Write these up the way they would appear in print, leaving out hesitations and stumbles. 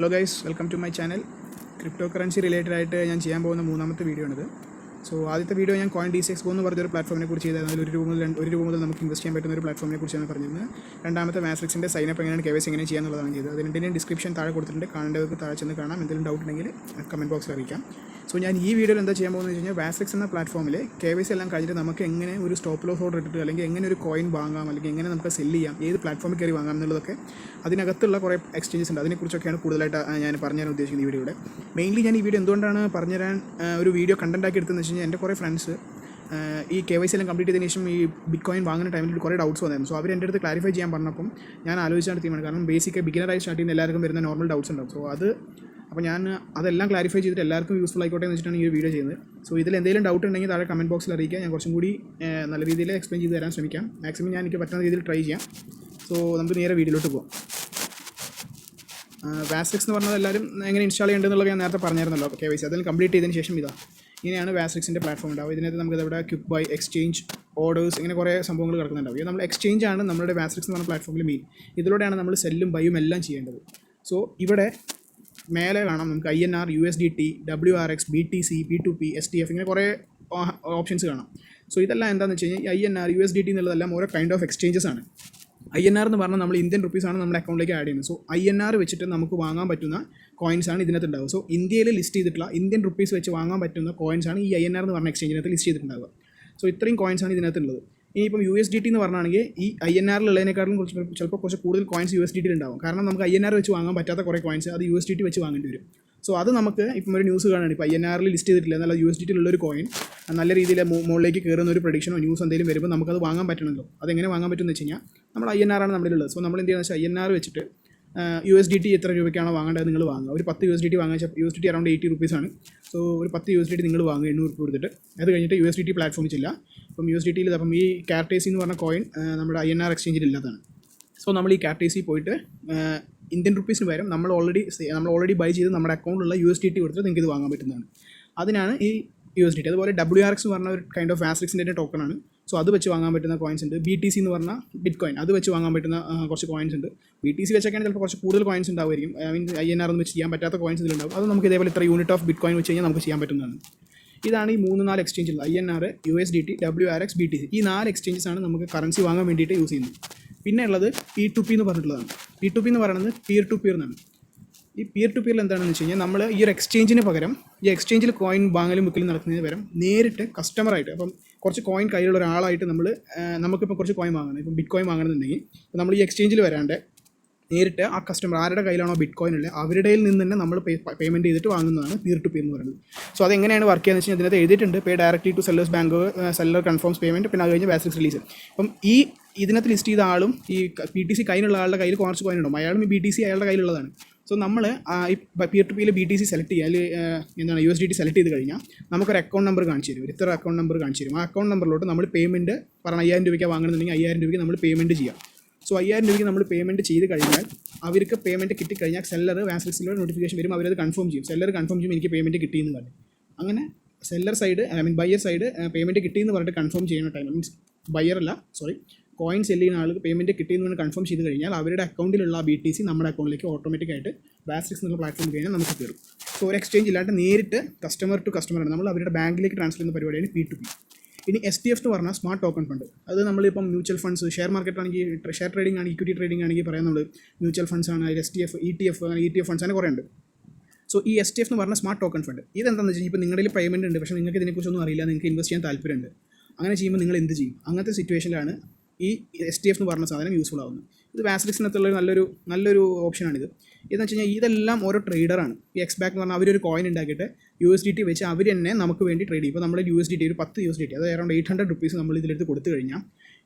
Hello guys, welcome to my channel. Cryptocurrency related ആയിട്ട് ഞാൻ ചെയ്യാൻ പോകുന്ന മൂന്നാമത്തെ വീഡിയോ ആണിത്. സോ ആദ്യത്തെ വീഡിയോ ഞാൻ കോയിൻ DCX എന്ന് പറഞ്ഞൊരു പ്ലാറ്റ്ഫോമിനെ കുറിച്ച് ചെയ്തത്. അതിൽ ഒരു രൂപ മുതൽ നമുക്ക് ഇൻവെസ്റ്റ് ചെയ്യാൻ പറ്റുന്ന ഒരു പ്ലാറ്റ്ഫോമിനെ കുറിച്ചാണ് പറഞ്ഞിരുന്നത്. രണ്ടാമത്തെ WazirXന്റെ സൈനപ്പ് എങ്ങനെയാണ് KYC എങ്ങനെ ചെയ്യാന്നുള്ളതാണ് ചെയ്തത്. അതിൻ്റെ ഡിസ്ക്രിപ്ഷൻ താഴെ കൊടുത്തിട്ടുണ്ട്. കാണേണ്ടവർക്ക് താഴെ ചെന്ന് കാണാം. എന്തെങ്കിലും ഡൗട്ട് ഉണ്ടെങ്കിൽ കമൻറ്റ് ബോക്സിൽ അറിയിക്കാം. സോ ഞാൻ ഈ വീഡിയോയിൽ എന്താ ചെയ്യാൻ പോകുന്നത് വെച്ച് കഴിഞ്ഞാൽ WazirX എന്ന പ്ലാറ്റ്ഫോമിൽ KYC എല്ലാം കഴിഞ്ഞിട്ട് നമുക്ക് എങ്ങനെ ഒരു സ്റ്റോപ്പ് ലോസ് ഓർഡർ ഇട്ടിട്ട് അല്ലെങ്കിൽ എങ്ങനെ ഒരു കോയിൻ വാങ്ങാം അല്ലെങ്കിൽ എങ്ങനെ നമുക്ക് സെല്ല് ചെയ്യാം, ഏത് പ്ലാറ്റ്ഫോമിൽ കയറി വാങ്ങാം എന്നുള്ളതൊക്കെ അതിനകത്തുള്ള കുറേ എക്സ്ചേഞ്ചസ് ഉണ്ട്. അതിനെക്കുറിച്ചൊക്കെയാണ് കൂടുതലായിട്ട് ഞാൻ പറഞ്ഞുതരാൻ ഉദ്ദേശിക്കുന്നത് ഈ വീഡിയോയുടെ. മെയിൻലി ഞാൻ ഈ വീഡിയോ എന്തുകൊണ്ടാണ് പറഞ്ഞുതരാൻ ഒരു വീഡിയോ കണ്ടന്റ് ആക്കി എടുത്തതെന്ന് വെച്ച് കഴിഞ്ഞാൽ എൻ്റെ കുറേ ഫ്രണ്ട്സ് ഈ KYC എല്ലാം കംപ്ലീറ്റ് ചെയ്തതിന് ശേഷം ഈ ബിറ്റ് കോയിൻ വാങ്ങുന്ന ടൈമിൽ കുറേ ഡൗട്ട്സ് വന്നായിരുന്നു. സോ അവർ എൻ്റെ അടുത്ത് ക്ലാരിഫൈ ചെയ്യാൻ പറഞ്ഞപ്പം ഞാൻ ആലോചിച്ചാണ് തീരുമാനം. കാരണം ബേസിക് ബിഗിനറായി സ്റ്റാർട്ട് ചെയ്യുന്ന എല്ലാവർക്കും വരുന്ന നോർമൽ ഡൗട്ട്സ് ഉണ്ടാവും. സോ അപ്പോൾ ഞാൻ അതെല്ലാം ക്ലാരിഫൈ ചെയ്തിട്ട് എല്ലാവർക്കും യൂസ്ഫുൾ ആയിക്കോട്ടെ എന്ന് വെച്ചിട്ടാണ് ഈ ഒരു വീഡിയോ ചെയ്യുന്നത്. സോ ഇതിൽ എന്തെങ്കിലും ഡൗട്ട് ഉണ്ടെങ്കിൽ താഴെ കമൻറ്റ് ബോക്സിൽ അറിയിക്കുക. ഞാൻ കുറച്ചും കൂടി നല്ല രീതിയിൽ എക്സ്പ്ലെയിൻ ചെയ്ത് തരാൻ ശ്രമിക്കാം. മാക്സിമം ഞാൻ എനിക്ക് പറ്റുന്ന രീതിയിൽ ട്രൈ ചെയ്യാം. സോ നമുക്ക് നേരെ വീഡിയോയിലോട്ട് പോകാം. WazirX എന്ന് പറഞ്ഞത് എല്ലാവരും എങ്ങനെ ഇൻസ്റ്റാൾ ചെയ്യേണ്ടതെന്നുള്ളത് ഞാൻ നേരത്തെ പറഞ്ഞായിരുന്നല്ലോ. അപ്പോൾ KYC അതിൽ കംപ്ലീറ്റ് ചെയ്തതിന് ശേഷം ഇങ്ങനെയാണ് WazirXൻ്റെ പ്ലാറ്റ്ഫോം ഉണ്ടാവും. ഇതിനകത്ത് നമുക്കിവിടെ ക്വിക്ക് ബൈ, എക്സ്ചേഞ്ച്, ഓർഡേഴ്സ്, ഇങ്ങനെ കുറേ സംഭവങ്ങൾ കിടക്കുന്നുണ്ടാവും. ഇത് നമ്മൾ എക്സ്ചേഞ്ച് ആണ് നമ്മുടെ WazirX എന്ന് പറഞ്ഞ പ്ലാറ്റ്ഫോമിൽ മെയിൻ. ഇതിലൂടെയാണ് നമ്മൾ സെല്ലും ബൈയും എല്ലാം ചെയ്യേണ്ടത്. സോ ഇവിടെ മേലെ കാണാം നമുക്ക് INR, USDT, WRX, BTC, P2P, STF, ഇങ്ങനെ കുറേ ഓപ്ഷൻസ് കാണാം. സോ ഇതെല്ലാം എന്താണെന്ന് വെച്ച് കഴിഞ്ഞാൽ INR, USDT എന്നുള്ളതെല്ലാം ഓരോ കൈൻഡ് ഓഫ് എക്സ്ചേഞ്ചസ് ആണ്. INR എന്ന് പറഞ്ഞാൽ നമ്മൾ ഇന്ത്യൻ റുപ്പീസാണ് നമ്മുടെ അക്കൗണ്ടിലേക്ക് ആഡ് ചെയ്യുന്നത്. സോ INR വെച്ചിട്ട് നമുക്ക് വാങ്ങാൻ പറ്റുന്ന കോയിൻസാണ് ഇതിനകത്ത് ഉണ്ടാവുക. സോ ഇന്ത്യയിൽ ലിസ്റ്റ് ചെയ്തിട്ടുള്ള ഇന്ത്യൻ റുപ്പീസ് വെച്ച് വാങ്ങാൻ പറ്റുന്ന കോയിൻസാണ് ഈ INR എന്ന് പറഞ്ഞ എക്സ്ചേഞ്ചിനകത്ത് ലിസ്റ്റ് ചെയ്തിട്ടുണ്ടാവുക. സോ ഇത്രയും കോയിൻസാണ് ഇതിനകത്തുള്ളത്. ഇനിയിപ്പം USDT എന്ന് പറഞ്ഞാണെങ്കിൽ ഈ INR-ലുള്ളതിനേക്കാളും ചിലപ്പോൾ കുറച്ച് കൂടുതൽ കോയിൻസ് USDT ഉണ്ടാവും. കാരണം നമുക്ക് INR വെച്ച് വാങ്ങാൻ പറ്റാത്ത കുറേ കോയിൻസ് അത് USDT വെച്ച് വാങ്ങേണ്ടി വരും. സോ അത് നമുക്ക് ഇപ്പം ഒരു ന്യൂസ് കാണുകയാണ്. ഇപ്പോൾ INR-ൽ ലിസ്റ്റ് ചെയ്തിട്ടില്ല, എന്നാൽ USDT-ലുള്ളൊരു കോയിൻ നല്ല രീതിയിൽ മുകളിലേക്ക് കയറുന്ന ഒരു പ്രഡിക്ഷനോ ന്യൂസ് എന്തെങ്കിലും വരുമ്പോൾ നമുക്കത് വാങ്ങാൻ പറ്റണമല്ലോ. അതെങ്ങനെ വാങ്ങാൻ പറ്റുമെന്ന് വെച്ച് കഴിഞ്ഞാൽ നമ്മൾ INR ആണ് നമ്മുടെ ഉള്ളത്. സോ നമ്മൾ എന്ത് ചെയ്യുന്നത് വെച്ചാൽ INR വെച്ചിട്ട് USDT എത്ര രൂപയ്ക്കാണോ വാങ്ങേണ്ടത് നിങ്ങൾ വാങ്ങുക. ഒരു 10 USDT വാങ്ങിച്ചാൽ USDT അറൗണ്ട് 80 റുപ്പീസാണ്. സോ ഒരു 10 USDT നിങ്ങൾ വാങ്ങുക 800 രൂപ കൊടുത്തിട്ട്. അത് കഴിഞ്ഞിട്ട് USDT പ്ലാറ്റ്ഫോമിൽ ചെല്ലുക. അപ്പം USDT-ൽ അപ്പം ഈ CARTAC എന്ന് പറഞ്ഞ കോയിൻ നമ്മുടെ INR എക്സ്ചേഞ്ചിൽ ഇല്ലാത്തതാണ്. സോ നമ്മൾ ഈ CARTAC പോയിട്ട് ഇന്ത്യൻ റുപ്പീസിന് പകരം നമ്മൾ ഓൾറെഡി ബൈ ചെയ്ത് നമ്മുടെ അക്കൗണ്ടിലുള്ള USDT കൊടുത്തിട്ട് നിങ്ങൾക്ക് ഇത് വാങ്ങാൻ പറ്റുന്നതാണ്. അതിനാണ് ഈ USDT. അതുപോലെ WRX എന്ന് പറഞ്ഞ ഒരു കൈൻഡ് ഓഫ് WazirXൻ്റെ ടോക്കണാണ്. സോ അത് വെച്ച് വാങ്ങാൻ പറ്റുന്ന കോയിൻസ് ഉണ്ട്. BTC എന്ന് പറഞ്ഞാൽ ബിറ്റ് കോയിൻ, അത് വെച്ച് വാങ്ങാൻ പറ്റുന്ന കുറച്ച് കോയിൻസ് ഉണ്ട്. BTC വെച്ചൊക്കെയാണ് ചിലപ്പോൾ കുറച്ച് കൂടുതൽ കോയിൻസ് ഉണ്ടാവുമായിരിക്കും. INR ഒന്നും വെച്ച് ചെയ്യാൻ പറ്റാത്ത കോയിൻസ് ഇതിലുണ്ടാവും. അത് നമുക്ക് ഇതേപോലെ ഇത്ര യൂണിറ്റ് ഓഫ് ബിറ്റ് കോയിൻ വെച്ച് കഴിഞ്ഞാൽ നമുക്ക് ചെയ്യാൻ പറ്റുന്നതാണ്. ഇതാണ് ഈ 3-4 എക്സ്ചേഞ്ച് ഉള്ളത്. INR, USDT, WRX, BTC. ഈ 4 എക്സ്ചേഞ്ചസ് ആണ് നമുക്ക് കറൻസി വാങ്ങാൻ വേണ്ടിയിട്ട് യൂസ് ചെയ്യുന്നത്. പിന്നെ ഉള്ളത് P2P എന്ന് പറഞ്ഞിട്ടുള്ളതാണ്. P2P എന്ന് പറയുന്നത് പിയർ ടു പിയർ എന്നാണ്. ഈ പിയർ ടു പിയറിൽ എന്താണെന്ന് വെച്ച് കഴിഞ്ഞാൽ നമ്മൾ ഈ ഒരു എക്സ്ചേഞ്ചിന് പകരം ഈ എക്സ്ചേഞ്ചിൽ കോയിൻ വാങ്ങലും വിൽക്കലും നടത്തുന്നതിന് പകരം നേരിട്ട് കസ്റ്റമറായിട്ട്, അപ്പം കുറച്ച് കോയിൻ കയ്യിലുള്ള ഒരാളായിട്ട് നമുക്കിപ്പോൾ കുറച്ച് കോയിൻ വാങ്ങണം. ഇപ്പം ബിറ്റ് കോയിൻ വാങ്ങണമെന്നുണ്ടെങ്കിൽ നമ്മൾ ഈ എക്സ്ചേഞ്ചിൽ വരാണ്ട് നേരിട്ട് ആ കസ്റ്റമർ ആരുടെ കയ്യിലാണോ ബിറ്റ് കോയിൻ ഉള്ളത് അവരുടെ നിന്ന് തന്നെ നമ്മൾ പേയ്മെൻറ്റ് ചെയ്തിട്ട് വാങ്ങുന്നതാണ് പിയർ ടു പിയർ എന്ന് പറയുന്നത്. സോ അതെങ്ങനെയാണ് വർക്ക് ചെയ്യുന്നത് വെച്ച് കഴിഞ്ഞാൽ ഇതിനകത്ത് എഴുതിയിട്ടുണ്ട്. Pay directly to sellers bank, seller confirms payment, പിന്നെ അത് കഴിഞ്ഞ് WazirX റിലീസ്. അപ്പം ഇതിനകത്ത് ലിസ്റ്റ് ചെയ്ത ആളും ഈ BTC കയ്യിലുള്ള ആളുടെ കയ്യിൽ കുറച്ച് കോയിൻ ഉണ്ടാവും. അയാളും ഈ BTC അയാളുടെ കയ്യിലുള്ളതാണ്. സോ നമ്മൾ ഈ പിയർ ടു പിയിൽ BTC സെലക്ട് ചെയ്യുക, അതിൽ USDT സെലക്ട് ചെയ്ത് കഴിഞ്ഞാൽ നമുക്കൊരു അക്കൗണ്ട് നമ്പർ കാണിച്ചു തരും. ഇത്ര അക്കൗണ്ട് നമ്പർ കാണിച്ചു തരും. ആ അക്കൗണ്ട് നമ്പറിലോട്ട് നമ്മൾ പേയ്മെൻറ്റ് പറഞ്ഞാൽ 5000 രൂപയ്ക്ക് വാങ്ങണമെന്നുണ്ടെങ്കിൽ 5000 രൂപയ്ക്ക് നമ്മൾ പേയ്മെൻറ്റ് ചെയ്യാം. സോ 5000 രൂപയ്ക്ക് നമ്മൾ പേയ്മെൻറ്റ് ചെയ്ത് കഴിഞ്ഞാൽ അവർക്ക് പേയ്മെൻറ്റ് കിട്ടിക്കഴിഞ്ഞാൽ സെല്ലർ WazirXിലൂടെ നോട്ടിഫിക്കേഷൻ വരും. അവരത് കൺഫേം ചെയ്യും. സെല്ലർ കൺഫേം ചെയ്യും എനിക്ക് പേയ്മെൻറ്റ് കിട്ടിയെന്ന് പറഞ്ഞു. അങ്ങനെ seller side buyer side payment കിട്ടിയെന്ന് പറഞ്ഞിട്ട് കൺഫേം ചെയ്യുന്ന ടൈം, മീൻസ് കോയിൻ സെല്ല് ചെയ്യുന്ന ആൾക്ക് പേയ്മെൻറ്റ് കിട്ടിയെന്ന് കൺഫേം ചെയ്ത് കഴിഞ്ഞാൽ അവരുടെ അക്കൗണ്ടിലുള്ള BTC നമ്മുടെ അക്കൗണ്ടിലേക്ക് ഓട്ടോമാറ്റിക്കായിട്ട് WazirX എന്നുള്ള പ്ലാറ്റ്ഫോമിൽ കഴിഞ്ഞാൽ നമുക്ക് കയറും. സോ ഒരു എക്സ്ചേഞ്ച് ഇല്ലാണ്ട് നേരിട്ട് കസ്റ്റമർ ടു കസ്റ്റമറാണ് നമ്മൾ അവരുടെ ബാങ്കിലേക്ക് ട്രാൻസ്ഫർ ചെയ്യുന്ന പരിപാടിയാണ് P2P. ഇനി STF എന്ന് പറഞ്ഞാൽ സ്മാർട്ട് ടോക്കൺ ഫണ്ട്. അത് നമ്മളിപ്പം മ്യൂച്വൽ ഫണ്ട്സ്, ഷെയർ മാർക്കറ്റാണെങ്കിൽ ഷെയർ ട്രേഡിംഗ് ആണ്, ഇക്വിറ്റി ട്രേഡിംഗ് ആണെങ്കിൽ പറയാം നമ്മൾ മ്യൂച്വൽ ഫണ്ട്സ് ആണ്, STF, ETF ഫണ്ട്സ് അങ്ങനെ കുറേ ഉണ്ട്. സോ ഈ STF എന്ന് പറഞ്ഞാൽ സ്മാർട്ട് ടോക്കൺ ഫണ്ട്. ഇതെന്താണെന്ന് വെച്ചാൽ ഇപ്പോൾ നിങ്ങളുടെ പേയ്മെൻറ്റ് ഉണ്ട്, പക്ഷേ നിങ്ങൾക്ക് ഇതിനെക്കുറിച്ചൊന്നും അറിയില്ല, നിങ്ങൾക്ക് ഇൻവെസ്റ്റ് ചെയ്യാൻ താല്പര്യമുണ്ട്. അങ്ങനെ ചെയ്യുമ്പോൾ നിങ്ങൾ എന്ത് ചെയ്യും? അങ്ങനത്തെ സിറ്റുവേഷനിലാണ് ഈ STF എന്ന് പറഞ്ഞ സാധനം യൂസ്ഫുൾ ആവുന്നത്. ഇത് WazirXനകത്തുള്ള നല്ലൊരു ഓപ്ഷനാണിത്. ഇതെന്ന് വെച്ച് കഴിഞ്ഞാൽ ഇതെല്ലാം ഓരോ ട്രേഡറാണ്. ഈ എക്സ്ബാക്ക് എന്ന് പറഞ്ഞാൽ അവരൊരു കോയിൻ ഉണ്ടാക്കിയിട്ട് USDT വെച്ച് അവർ തന്നെ നമുക്ക് വേണ്ടി ട്രേഡ് ചെയ്യും. ഇപ്പോൾ നമ്മുടെ USDT ഒരു 10 USDT, അത് അറൗണ്ട് 800 റുപ്പീസ് നമ്മൾ ഇതിലെടുത്ത് കൊടുത്തു കഴിഞ്ഞാൽ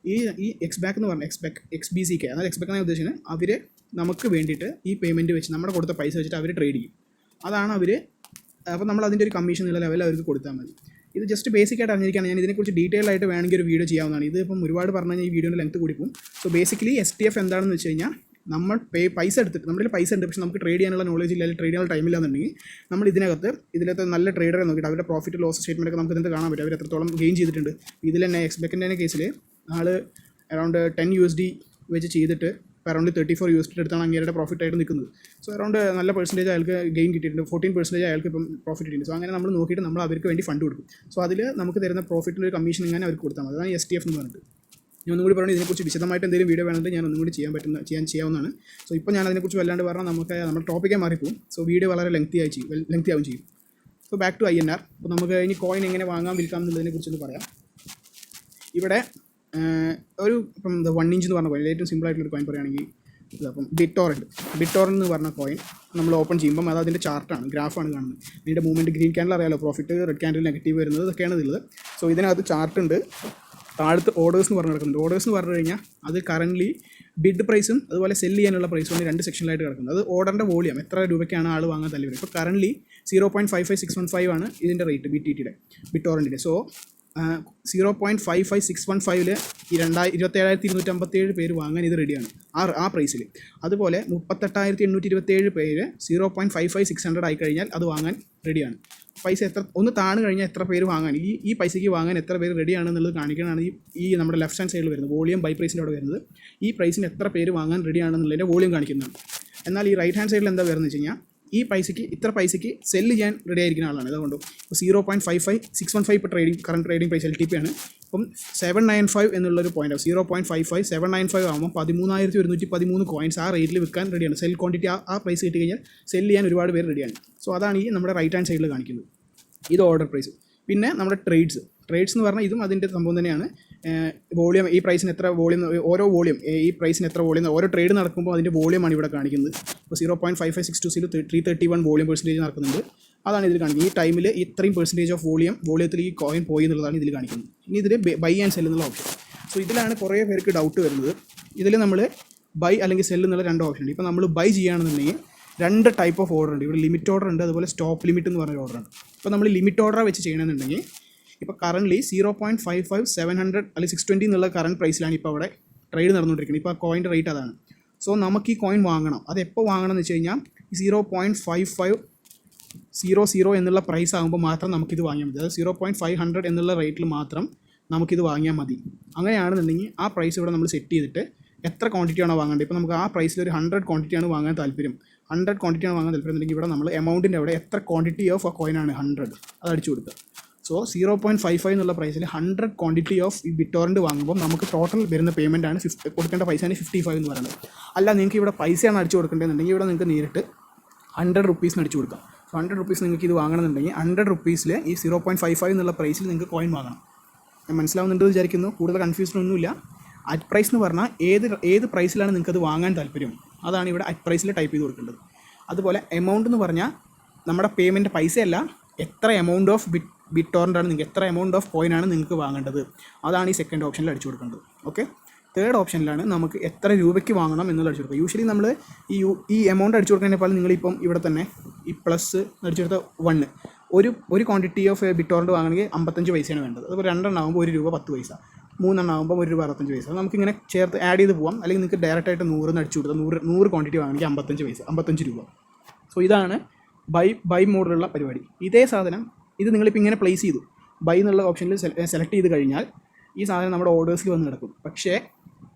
ഈ എക്സ്ബാക്ക് എന്ന് പറഞ്ഞാൽ XBCK, അതായത് എക്സ്ബാക്ക് എന്ന ഉദ്ദേശിക്കുന്നത് അവർ നമുക്ക് വേണ്ടിയിട്ട് ഈ പേയ്മെൻറ്റ് വെച്ച് നമ്മുടെ കൊടുത്ത പൈസ വെച്ചിട്ട് അവർ ട്രേഡ് ചെയ്യും. അതാണ് അവർ. അപ്പോൾ നമ്മൾ അതിൻ്റെ ഒരു കമ്മീഷൻ എന്നുള്ള ലെവലിൽ അവർക്ക് കൊടുത്താൽ മതി. ഇത് ജസ്റ്റ് ബേസിക്കായിട്ട് അറിഞ്ഞിരിക്കുകയാണ്. ഞാൻ ഇതിനെക്കുറിച്ച് ഡീറ്റെയിൽ ആയിട്ട് വേണമെങ്കിൽ ഒരു വീഡിയോ ചെയ്യാവുന്നതാണ്. ഇത് ഇപ്പം ഒരുപാട് പറഞ്ഞു കഴിഞ്ഞാൽ ഈ വീഡിയോയുടെ ലെങ്ത് കൂടി പോകും. സോ ബേസിക്കലി STF എന്താണെന്ന് വെച്ച് കഴിഞ്ഞാൽ നമ്മൾ പൈസ എടുത്തിട്ട് നമ്മുടെ പൈസ ഉണ്ട്, പക്ഷേ നമുക്ക് ട്രേഡ് ചെയ്യാനുള്ള നോളേജ് ഇല്ല, അല്ലെങ്കിൽ ട്രേഡ് ചെയ്യാനുള്ള ടൈമില്ല എന്നുണ്ടെങ്കിൽ നമ്മൾ ഇതിനകത്ത് നല്ല ട്രേഡറെ നോക്കിയിട്ട് അവരുടെ പ്രോഫിറ്റ് ലോസ് സ്റ്റേറ്റ്മെൻറ്റ് ഒക്കെ നമുക്ക് ഇതിനകത്ത് കാണാൻ പറ്റും. അവർ എത്രത്തോളം ഗെയിൻ ചെയ്തിട്ടുണ്ട്. ഇതിൽ തന്നെ എക്സ്ബെക്കിൻ്റെ കേസിൽ ആൾ അറൗണ്ട് 10 USD വെച്ച് ചെയ്തിട്ട് ഇപ്പോൾ അറൗണ്ട് 34 USD എടുത്താണ് അങ്ങേരുടെ പ്രോഫിറ്റ് ആയിട്ട് നിൽക്കുന്നത്. സോ അറൗണ്ട് നല്ല പെർസെൻറ്റേജ് അയാൾക്ക് ഗെയിൻ കിട്ടിയിട്ടുണ്ട്, 14% അയാൾക്ക് ഇപ്പം പ്രോഫിറ്റ് കിട്ടിയിട്ടുണ്ട്. സോ അങ്ങനെ നമ്മൾ നോക്കിയിട്ട് നമ്മൾ അവർക്ക് വേണ്ടി ഫണ്ട് കൊടുക്കും. സോ അതിൽ നമുക്ക് തരുന്ന പ്രോഫിറ്റിൻ്റെ ഒരു കമ്മീഷൻ ഇങ്ങനെ അവർക്ക് കൊടുത്താൽ മതി. അതാണ് STF എന്ന് പറഞ്ഞിട്ട്. ഞാൻ ഒന്നും കൂടി പറഞ്ഞു, ഇതിനെക്കുറിച്ച് വിശദമായിട്ട് എന്തെങ്കിലും വീഡിയോ വേണമെങ്കിൽ ഞാൻ ഒന്നും കൂടി ചെയ്യാവുന്നതാണ്. സോ ഇപ്പോൾ ഞാൻ അതിനെക്കുറിച്ച് വല്ലാണ്ട് പറഞ്ഞാൽ നമുക്ക് നമ്മുടെ ടോപ്പിക്കേ മാറിപ്പോവും. സോ വീഡിയോ വളരെ ലെങ്തി ആവും ചെയ്യും. So back to INR. അപ്പോൾ നമുക്ക് ഇനി കോയിൻ എങ്ങനെ വാങ്ങാം വിൽക്കാം എന്നുള്ളതിനെ കുറിച്ചൊന്ന് പറയാം. ഇവിടെ ഇപ്പം 1 ഇഞ്ച് എന്ന് പറഞ്ഞ കോയിൻ, ഏറ്റവും സിമ്പിളായിട്ടുള്ളൊരു കോയിൻ പറയുകയാണെങ്കിൽ അപ്പം ബിറ്റോറൻറ്റ് എന്ന് പറഞ്ഞ കോയിൻ നമ്മൾ ഓപ്പൺ ചെയ്യുമ്പം അത് അതിൻ്റെ ചാർട്ടാണ്, ഗ്രാഫാണ് കാണുന്നത്. ഇതിൻ്റെ മൂവ്മെൻറ്റ് ഗ്രീൻ ക്യാൻഡിൽ അറിയാലോ, പ്രോഫിറ്റ്, റെഡ് ക്യാൻഡിൽ നെഗറ്റീവ് വരുന്നത്, ഇതൊക്കെയാണ് ഉള്ളത്. സോ ഇതിനകത്ത് ചാർട്ടുണ്ട്. താഴത്ത് ഓർഡേഴ്സ് എന്ന് പറഞ്ഞ് കിടക്കുന്നുണ്ട്. ഓർഡേഴ്സ് എന്ന് പറഞ്ഞു കഴിഞ്ഞാൽ അത് കറൻ്റ്ലി ബിഡ് പ്രൈസും അതുപോലെ സെല്ല് ചെയ്യാനുള്ള പ്രൈസും 2 സെക്ഷനിലായിട്ട് കിടക്കുന്നത്. അത് ഓർഡറിൻ്റെ വോളിയം എത്ര രൂപയ്ക്കാണ് ആൾ വാങ്ങാൻ താല്പര്യം. ഇപ്പോൾ കറൻ്റ്ലി 0.55615 ആണ് ഇതിൻ്റെ റേറ്റ് BTTയുടെ ബിറ്റോറൻറ്റിൻ്റെ. സോ 0.55615 ഈ 27,257 പേര് വാങ്ങാൻ ഇത് റെഡിയാണ് ആ പ്രൈസിൽ. അതുപോലെ 38,827 പേര് 0.55600 ആയി കഴിഞ്ഞാൽ അത് വാങ്ങാൻ റെഡിയാണ്. പൈസ ഒന്ന് താണു കഴിഞ്ഞാൽ എത്ര പേര് വാങ്ങാൻ, ഈ പൈസയ്ക്ക് വാങ്ങാൻ എത്ര പേര് റെഡിയാണെന്നുള്ളത് കാണിക്കാനാണ് ഈ നമ്മുടെ ലെഫ്റ്റ് ഹാൻഡ് സൈഡിൽ വരുന്നത് വോളിയം ബൈ പ്രൈസിൻ്റെ അവിടെ വരുന്നത്. ഈ പ്രൈസിന് എത്ര പേര് വാങ്ങാൻ റെഡിയാണെന്നുള്ളതിൻ്റെ വോളിയം കാണിക്കുന്നതാണ്. എന്നാൽ ഈ റൈറ്റ് ഹാൻഡ് സൈഡിൽ എന്താ വരുന്നത് വെച്ച് കഴിഞ്ഞാൽ ഈ ഇത്ര പൈസയ്ക്ക് സെല്ല് ചെയ്യാൻ റെഡി ആയിരിക്കുന്ന ആളാണ്. അതുകൊണ്ട് ഇപ്പോൾ 0.55615 ഇപ്പോൾ കറണ്ട് ട്രേഡിംഗ് പ്രൈസ് LTP ആണ്. ഇപ്പം 795 എന്നുള്ളൊരു പോയിൻ്റ് 0.55 ആകുമ്പോൾ 13,113 കോയിൻസ് ആ റേറ്റിൽ വിൽക്കാൻ റെഡിയാണ്. സെൽ ക്വാണ്ടിറ്റി ആ പ്രൈസ് കിട്ടി കഴിഞ്ഞാൽ സെല്ല് ചെയ്യാൻ ഒരുപാട് പേര് റെഡിയാണ്. സോ അതാണ് ഈ നമ്മുടെ റൈറ്റ് ഹാൻഡ് സൈഡിൽ കാണിക്കുന്നത്. ഇത് ഓർഡർ പ്രൈസ്. പിന്നെ നമ്മുടെ ട്രേഡ്സ് എന്ന് പറഞ്ഞാൽ ഇതും അതിൻ്റെ സംഭവം തന്നെയാണ്. വോളിയം, ഈ പ്രൈസിന് എത്ര വോളിയം, ഓരോ വോളിയം, ഈ പ്രൈസിന് എത്ര വോളിയം, ഓരോ ട്രേഡ് നടക്കുമ്പോൾ അതിൻ്റെ വോളിയമാണ് ഇവിടെ കാണിക്കുന്നത്. ഇപ്പോൾ 0.55620 331 വോളിയം പെർസെൻറ്റേജ് നടക്കുന്നുണ്ട്. അതാണ് ഇതിൽ കാണിക്കുന്നത്. ഈ ടൈമിൽ ഇത്രയും പെർസെൻറ്റേജ് ഓഫ് വോളിയത്തിൽ ഈ കോയിൻ പോയി എന്നുള്ളതാണ് ഇതിൽ കാണിക്കുന്നത്. ഇനി ഇതിൽ ബൈ ആൻഡ് സെൽ എന്നുള്ള ഓപ്ഷൻ. സോ ഇതിലാണ് കുറേ പേർക്ക് ഡൗട്ട് വരുന്നത്. ഇതിൽ നമ്മൾ ബൈ അല്ലെങ്കിൽ സെൽ എന്നുള്ള 2 ഓപ്ഷൻ ഉണ്ട്. ഇപ്പോൾ നമ്മൾ ബൈ ചെയ്യുകയാണെന്നുണ്ടെങ്കിൽ 2 ടൈപ്പ് ഓഫ് ഓർഡർ ഉണ്ട്. ഇവിടെ ലിമിറ്റ് ഓർഡർ ഉണ്ട്, അതുപോലെ സ്റ്റോപ്പ് ലിമിറ്റ് എന്ന് പറഞ്ഞൊരു ഓർഡർ ഉണ്ട്. ഇപ്പോൾ നമ്മൾ ലിമിറ്റ് ഓർഡർ വെച്ച് ചെയ്യണമെന്നുണ്ടെങ്കിൽ ഇപ്പോൾ കറൻ്റ്ലി 0.55700 അല്ലെങ്കിൽ 620 എന്നുള്ള കറണ്ട് പ്രൈസിലാണ് ഇപ്പോൾ അവിടെ ട്രേഡ് നടന്നുകൊണ്ടിരിക്കുന്നത്. ഇപ്പോൾ ആ കോയിൻ്റെ റേറ്റ് അതാണ്. സോ നമുക്ക് ഈ കോയിൻ വാങ്ങണം. അത് എപ്പോൾ വാങ്ങണം എന്ന് വെച്ച് കഴിഞ്ഞാൽ 0.5500 എന്നുള്ള പ്രൈസ് ആകുമ്പോൾ മാത്രം നമുക്കിത് വാങ്ങിയാൽ മതി. അതായത് 0.500 എന്നുള്ള റേറ്റിൽ മാത്രം നമുക്കിത് വാങ്ങിയാൽ മതി. അങ്ങനെയാണെന്നുണ്ടെങ്കിൽ ആ പ്രൈസ് ഇവിടെ നമ്മൾ സെറ്റ് ചെയ്തിട്ട് എത്ര ക്വാണ്ടിറ്റിയാണോ വാങ്ങേണ്ടത്. ഇപ്പോൾ നമുക്ക് ആ പ്രൈസിൽ ഒരു 100 ക്വാണ്ടിറ്റിയാണ് വാങ്ങാൻ താല്പര്യം. 100 ക്വാണ്ടിറ്റിയാണ് വാങ്ങാൻ താല്പര്യം എന്നുണ്ടെങ്കിൽ ഇവിടെ നമ്മൾ എമൗണ്ടിൻ്റെ അവിടെ എത്ര ക്വാണ്ടിറ്റി ഓഫ് ആ കോയിനാണ് 100 അത് അടിച്ചു കൊടുക്കുക. സോ 0.55 എന്നുള്ള പ്രൈസിൽ 100 ക്വാണ്ടിറ്റി ഓഫ് ഈ ബിറ്റോറൻറ്റ് വാങ്ങുമ്പോൾ നമുക്ക് ടോട്ടൽ വരുന്ന പേയ്മെൻറ്റ് ആണ് കൊടുക്കേണ്ട പൈസയാണ് 55 എന്ന് പറയുന്നത്. അല്ല നിങ്ങൾക്ക് ഇവിടെ പൈസയാണ് അടിച്ചു കൊടുക്കേണ്ടതെന്നുണ്ടെങ്കിൽ ഇവിടെ നിങ്ങൾക്ക് നേരിട്ട് 100 റുപ്പീസിന് അടിച്ചു കൊടുക്കാം. സോ 100 റുപ്പീസ് നിങ്ങൾക്ക് ഇത് വാങ്ങണമെന്നുണ്ടെങ്കിൽ 100 റുപ്പീസിൽ ഈ 0.55 എന്നുള്ള പ്രൈസിൽ നിങ്ങൾക്ക് കോയിൻ വാങ്ങണം. ഞാൻ മനസ്സിലാവുന്നുണ്ടെന്ന് വിചാരിക്കുന്നു. കൂടുതൽ കൺഫ്യൂഷൻ ഒന്നുമില്ല. അറ്റ് പ്രൈസ് എന്ന് പറഞ്ഞാൽ ഏത് പ്രൈസിലാണ് നിങ്ങൾക്ക് അത് വാങ്ങാൻ താല്പര്യം അതാണ് ഇവിടെ അറ്റ് പ്രൈസിൽ ടൈപ്പ് ചെയ്ത് കൊടുക്കേണ്ടത്. അതുപോലെ എമൗണ്ട് എന്ന് പറഞ്ഞാൽ നമ്മുടെ പേയ്മെൻറ്റ് പൈസയല്ല, എത്ര എമൗണ്ട് ഓഫ് ബിറ്റോറൻ്റാണ് നിങ്ങൾക്ക്, എത്ര എമൗണ്ട് ഓഫ് കോയിനാണ് നിങ്ങൾക്ക് വാങ്ങേണ്ടത് അതാണ് ഈ സെക്കൻഡ് ഓപ്ഷനിൽ അടിച്ചു കൊടുക്കേണ്ടത്. ഓക്കെ, തേർഡ് ഓപ്ഷനിലാണ് നമുക്ക് എത്ര രൂപയ്ക്ക് വാങ്ങണം എന്നുള്ളത് അടിച്ചു കൊടുക്കുക. യൂഷ്വലി നമ്മൾ ഈ എമൗണ്ട് അടിച്ചു കൊടുക്കുന്നതിനേക്കാൾ നിങ്ങളിപ്പം ഇവിടെ തന്നെ ഈ പ്ലസ് അടിച്ചു കൊടുത്ത 1 ഒരു ക്വാണ്ടിറ്റി ഓഫ് ബിറ്റോറൻറ്റ് വാങ്ങണമെങ്കിൽ 55 പൈസയാണ് വേണ്ടത്. അതുപോലെ 2 ആകുമ്പോൾ 1 രൂപ 10 പൈസ, 3 ആകുമ്പോൾ 1 രൂപ 65 പൈസ. നമുക്കിങ്ങനെ ചേർത്ത് ആഡ് ചെയ്ത് പോകാം. അല്ലെങ്കിൽ നിങ്ങൾക്ക് ഡയറക്റ്റായിട്ട് 100 അടിച്ചു കൊടുത്താൽ 100 ക്വാണ്ടിറ്റി വാങ്ങണമെങ്കിൽ 55 രൂപ. സോ ഇതാണ് ബൈ മോഡിലുള്ള പരിപാടി. ഇതേ സാധനം ഇത് നിങ്ങളിപ്പോൾ ഇങ്ങനെ പ്ലേസ് ചെയ്തു, ബൈ എന്നുള്ള ഓപ്ഷനിൽ സെലക്ട് ചെയ്ത് കഴിഞ്ഞാൽ ഈ സാധനം നമ്മുടെ ഓർഡേഴ്സിൽ വന്ന് കിടക്കും. പക്ഷേ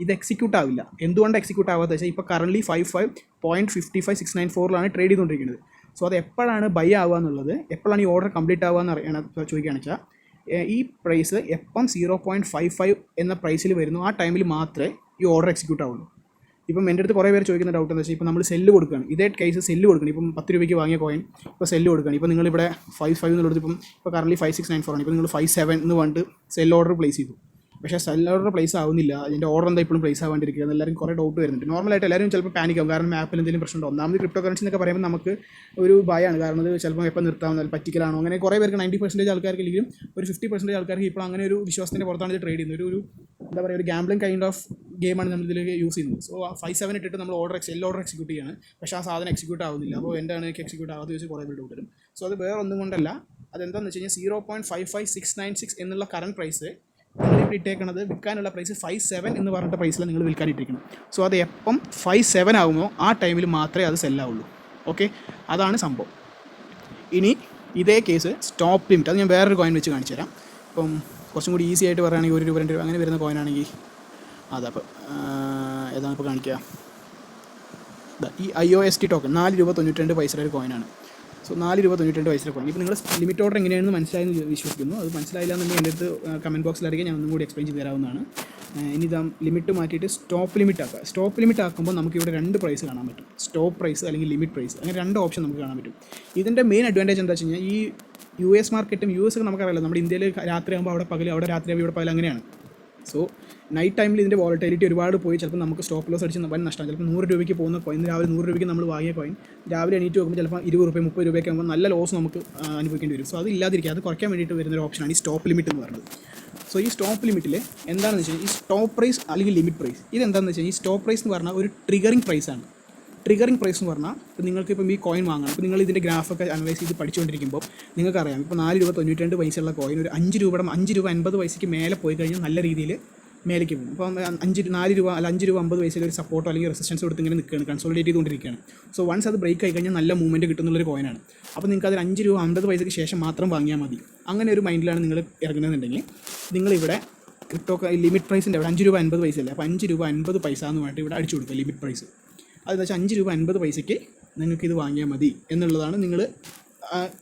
ഇത് എക്സിക്യൂട്ട് ആവില്ല. എന്തുകൊണ്ട് എക്സിക്യൂട്ട് ആവാത്ത വെച്ചാൽ ഇപ്പോൾ കറൻറ്റ്ലി 55.55694 ട്രേഡ് ചെയ്തുകൊണ്ടിരിക്കുന്നത്. സോ അത് എപ്പോഴാണ് ബൈ ആവുക എന്നുള്ളത്, എപ്പോഴാണ് ഈ ഓർഡർ കംപ്ലീറ്റ് ആവുക എന്ന് ചോദിക്കുകയാണെന്ന് വെച്ചാൽ ഈ പ്രൈസ് എപ്പം 0.55 എന്ന പ്രൈസിൽ വരുന്നു ആ ടൈമിൽ മാത്രമേ ഈ ഓർഡർ എക്സിക്യൂട്ട് ആവുള്ളൂ. ഇപ്പം എൻ്റെ അടുത്ത് കുറേ പേര് ചോദിക്കുന്ന ഡൗട്ട് എന്താ വെച്ചാൽ ഇപ്പോൾ നമ്മൾ സെല്ല് കൊടുക്കുകയാണ്, ഇതേ കേസ് സെല്ല് കൊടുക്കണം. ഇപ്പം 10 രൂപയ്ക്ക് വാങ്ങിയ കോയിൻ ഇപ്പോൾ സെല്ല് കൊടുക്കുകയാണ്. ഇപ്പോൾ നിങ്ങളിവിടെ 55 എന്നുള്ളത് ഇപ്പോൾ കറൻറ്റ്ലി 5694 ആണ്. ഇപ്പോൾ നിങ്ങൾ 57 എന്ന് പറഞ്ഞിട്ട് സെൽ ഓർഡർ പ്ലേസ് ചെയ്തു. പക്ഷേ സെൽ ഓർഡർ പ്ലേസ് ആവുന്നില്ല, അതിൻ്റെ ഓർഡർ എന്താ ഇപ്പോഴും പ്ലേസ് ആവാണ്ടിരിക്കുക എന്ന് എല്ലാവരും കുറേ ഡൗട്ട് വരുന്നുണ്ട്. നോർമലായിട്ട് എല്ലാവരും ചിലപ്പോൾ പാനിക് ആവും, കാരണം ആപ്പിൽ എന്തെങ്കിലും പ്രശ്നമുണ്ടോ. ഒന്നാമത് ക്രിപ്റ്റോ കറൻസി എന്നൊക്കെ പറയുമ്പോൾ നമുക്ക് ഒരു ഭയമാണ്, കാരണം അത് ചിലപ്പോൾ എപ്പോൾ നിർത്താവുന്ന പറ്റിക്കലാണോ, അങ്ങനെ കുറേ പേർക്ക് 90% ആൾക്കാർക്ക് ഇല്ലെങ്കിലും ഒരു 50% ആൾക്കാർക്ക് ഇപ്പോൾ അങ്ങനെ ഒരു വിശ്വാസത്തിൻ്റെ പുറത്താണ് ഇത് ട്രേഡ് ചെയ്യുന്നത്. ഒരു എന്താ പറയുക, ഒരു ഗാംബ്ലിംഗ് കൈൻഡ് ഓഫ് ഗെയിമാണ് നമ്മൾ ഇതിൽ യൂസ് ചെയ്യുന്നത്. സോ 57 ഇട്ടിട്ട് നമ്മൾ സെൽ ഓർഡർ എക്സിക്യൂട്ട് ചെയ്യാണ്, പക്ഷേ ആ സാധനം എക്സിക്യൂട്ട് ആവുന്നില്ല. അപ്പോൾ എന്താണ് എക്സിക്യൂട്ട് ആവാതെ ചോദിച്ച് കുറേ പേര് ഡൗട്ട് വരും. സോ അത് വേറെ ഒന്നും കൊണ്ടല്ല, അതെന്താണെന്ന് വെച്ച് കഴിഞ്ഞാൽ 0.55696 എന്നുള്ള കറണ്ട് പ്രൈസ് നിങ്ങൾ ഇട്ടേക്കണത് വിൽക്കാനുള്ള പ്രൈസ് 57 എന്ന് പറഞ്ഞിട്ട് പ്രൈസിൽ നിങ്ങൾ വിൽക്കാനിട്ടിരിക്കണം. സോ അത് എപ്പം 57 ആകുമോ ആ ടൈമിൽ മാത്രമേ അത് സെല്ലാവുള്ളൂ. ഓക്കെ, അതാണ് സംഭവം. ഇനി ഇതേ കേസ് സ്റ്റോപ്പ് ലിമിറ്റ്, അത് ഞാൻ വേറൊരു കോയിൻ വെച്ച് കാണിച്ചു തരാം. ഇപ്പം കുറച്ചും കൂടി ഈസി ആയിട്ട് പറയുകയാണെങ്കിൽ 1 രൂപ 2 രൂപ അങ്ങനെ വരുന്ന കോയിനാണെങ്കിൽ അതപ്പോൾ ഏതാണ് ഇപ്പോൾ കാണിക്കുക. ഈ IOST ടോക്കൺ 4 രൂപ 92 പൈസയുടെ ഒരു കോയിനാണ്. സോ 4 രൂപ 92 പൈസയുടെ കോയിൻ. ഇപ്പോൾ നിങ്ങൾ ലിമിറ്റ് ഓർഡർ എങ്ങനെയാണെന്ന് മനസ്സിലായെന്ന് വിശ്വസിക്കുന്നു. അത് മനസ്സിലായില്ല എന്നുണ്ടെങ്കിൽ എൻ്റെ അടുത്ത് കമൻറ്റ് ബോക്സിൽ അറിയിക്കാൻ ഞാൻ ഒന്നും കൂടി എക്സ്പ്ലെയിൻ ചെയ്ത് തരാവുന്നതാണ്. ഇനി ഇതാ ലിമിറ്റ് മാറ്റിയിട്ട് സ്റ്റോപ്പ് ലിമിറ്റ് ആക്കുക. സ്റ്റോപ്പ് ലിമിറ്റ് ആക്കുമ്പോൾ നമുക്ക് ഇവിടെ 2 പ്രൈസ് കാണാൻ പറ്റും. സ്റ്റോപ്പ് പ്രൈസ് അല്ലെങ്കിൽ ലിമിറ്റ് പ്രൈസ്, അങ്ങനെ 2 ഓപ്ഷൻ നമുക്ക് കാണാൻ പറ്റും. ഇതിൻ്റെ മെയിൻ അഡ്വാൻറ്റേജ് എന്താ വെച്ച് കഴിഞ്ഞാൽ ഈ US മാർക്കറ്റും US ഒക്കെ നമുക്കറിയാലോ, നമ്മുടെ ഇന്ത്യയിൽ രാത്രിയാകുമ്പോൾ അവിടെ പകൽ, അവിടെ രാത്രിയാകുമ്പോൾ ഇവിടെ പകൽ, അങ്ങനെയാണ്. സോ നൈറ്റ് ടൈമിൽ ഇതിൻ്റെ വോളറ്റിലിറ്റി ഒരുപാട് പോയി ചിലപ്പോൾ നമുക്ക് സ്റ്റോപ്പ് ലോസ് അടിച്ച് വൻ നഷ്ടം. ചിലപ്പോൾ 100 രൂപയ്ക്ക് പോകുന്ന കോയിൻ, രാവിലെ 100 രൂപയ്ക്ക് നമ്മൾ വാങ്ങിയ കോയിൻ രാവിലെ എണീറ്റ് നോക്കുമ്പോൾ ചിലപ്പോൾ 20 രൂപ 30 രൂപയ്ക്ക് ആകുമ്പോൾ നല്ല ലോസ് നമുക്ക് അനുഭവിക്കേണ്ടി വരും. സോ അത് ഇല്ലാതിരിക്കുക, അത് കുറയ്ക്കാൻ വേണ്ടിയിട്ട് വരുന്നൊരു ഓപ്ഷനാണ് ഈ സ്റ്റോപ്പ് ലിമിറ്റ് എന്ന് പറയുന്നത്. സോ ഈ സ്റ്റോപ്പ് ലിമിറ്റിൽ എന്താണെന്ന് വെച്ച് കഴിഞ്ഞാൽ ഈ സ്റ്റോപ്പ് പ്രൈസ് അല്ലെങ്കിൽ ലിമിറ്റ് പ്രൈസ് ഇതെന്താണെന്ന് വെച്ച് കഴിഞ്ഞാൽ ഈ സ്റ്റോപ്പ് പ്രൈസ് എന്ന് പറഞ്ഞാൽ ഒരു ട്രിഗറിംഗ് പ്രൈസാണ്. ട്രിഗറിംഗ് പ്രൈസ് എന്ന് പറഞ്ഞാൽ ഇപ്പോൾ നിങ്ങൾക്ക് ഇപ്പം ഈ കോയിൻ വാങ്ങണം, ഇപ്പോൾ നിങ്ങൾ ഇതിൻ്റെ ഗ്രാഫൊക്കെ അനലൈസ് ചെയ്ത് പഠിച്ചുകൊണ്ടിരിക്കുമ്പോൾ നിങ്ങൾക്കറിയാം ഇപ്പോൾ 4 രൂപ 92 പൈസയുള്ള കോയിൻ ഒരു 5 രൂപ 50 പൈസയ്ക്ക് മേലെ പോയി കഴിഞ്ഞാൽ നല്ല രീതിയിൽ മേലേക്ക് പോകും. ഇപ്പോൾ 4 രൂപ അല്ല 5 രൂപ 50 പൈസയിൽ ഒരു സപ്പോർട്ടോ അല്ലെങ്കിൽ റെസിസ്റ്റൻസ് കൊടുത്ത് ഇങ്ങനെ നിൽക്കുകയാണ്, കൺസോളിഡേറ്റ് ചെയ്തുകൊണ്ടിരിക്കുകയാണ്. സോ വൺസ് അത് ബ്രേക്ക് ആയി കഴിഞ്ഞാൽ നല്ല മൂവ്മെൻറ്റ് കിട്ടുന്നുള്ളൊരു കോയിനാണ്. അപ്പോൾ നിങ്ങൾക്ക് അതിൽ 5 രൂപ 50 പൈസയ്ക്ക് ശേഷം മാത്രം വാങ്ങിയാൽ മതി. അങ്ങനെ ഒരു മൈൻഡിലാണ് നിങ്ങൾ ഇറങ്ങുന്നതെന്നുണ്ടെങ്കിൽ നിങ്ങളിവിടെ ക്രിപ്റ്റോ ലിമിറ്റ് പ്രൈസിൻ്റെ അവിടെ 5 രൂപ 50 പൈസ അല്ലേ, അപ്പോൾ 5 രൂപ 50 പൈസ എന്ന് പറഞ്ഞിട്ട് ഇവിടെ അടിച്ചു കൊടുക്കുക ലിമിറ്റ് പ്രൈസ്. അതെന്ന് വെച്ചാൽ 5 രൂപ 50 പൈസയ്ക്ക് നിങ്ങൾക്കിത് വാങ്ങിയാൽ മതി എന്നുള്ളതാണ് നിങ്ങൾ